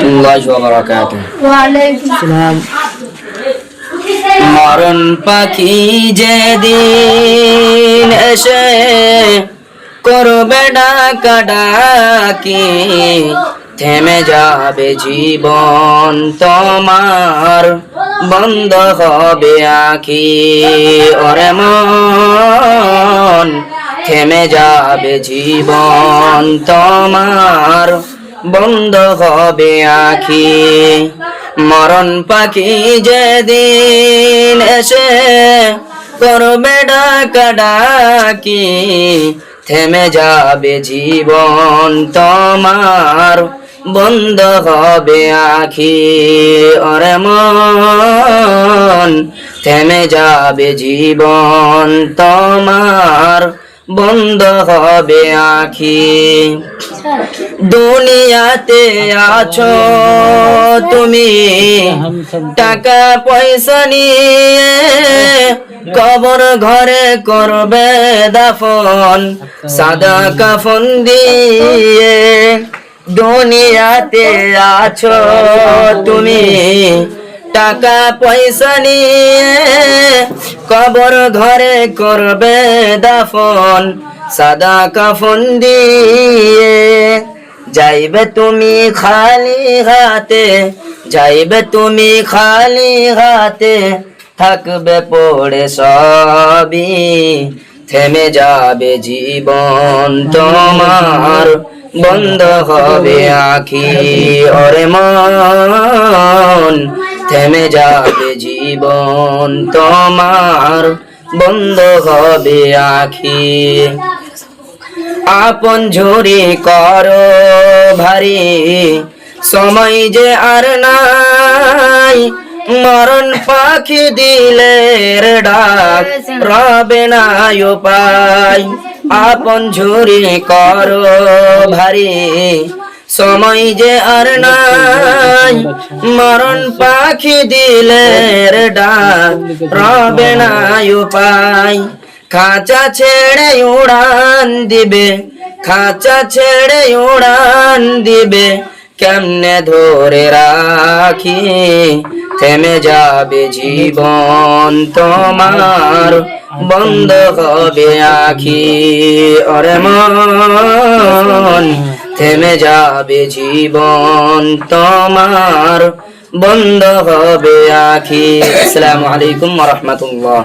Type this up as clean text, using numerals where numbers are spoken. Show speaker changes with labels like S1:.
S1: রাহমাতুল্লাহি ওয়া বারাকাতুহু।
S2: ওয়ালাইকুম আসসালাম।
S1: মরণ পাখি যেদিন এসে করবে ডাকাডাকি, থেমে যাবে জীবন তোমার, বন্ধ হবে আখি। ওরে মন, থেমে যাবে জীবন তোমার, বন্ধ হবে আখি। মরণ পাখি যেদিন এসে করবে ডাকাডাকি, থেমে যাবে জীবন তোমার, বন্ধ হবে আখি। ওরে মন, থেমে যাবে জীবন তোমার, বন্ধ হবে আখি। দুনিয়াতে আছো তুমি টাকা পয়সা নিয়ে, কবর ঘরে করবে দাফন সাদা কাফন দিয়ে। দুনিয়াতে আছো তুমি টাকা পয়সা নিয়ে, কবর ঘরে করবে দাফন সাদা কাফন দিয়ে। যাইবে তুমি খালি হাতে, যাইবে তুমি খালি হাতে, থাকবে পড়ে সবই, থেমে যাবে জীবন তোমার, বন্ধ হবে আখি। ওরে মন, থেমে যাবে জীবন তোমার, বন্ধ হবে আখি। আপন ঝুরি করো ভারী, সময় যে আর নাই, মরণ পাখি দিলের ডাক, রবে না উপায়। আপন ঝুরি করো ভারী, সময় যে আর নাই, মরণ পাখি দিলের ডাক, রবে না উপায়। খাঁচা ছেড়ে উড়ান দিবে, খাঁচা ছেড়ে উড়ান দিবে, কেমনে ধরে রাখি, থেমে যাবে জীবন তোমার, বন্ধ হবে আখি। ওরে মন, থেমে যাবে জীবন তোমার, বন্ধ হবে আখি। আসসালামু আলাইকুম ওয়া রাহমাতুল্লাহ।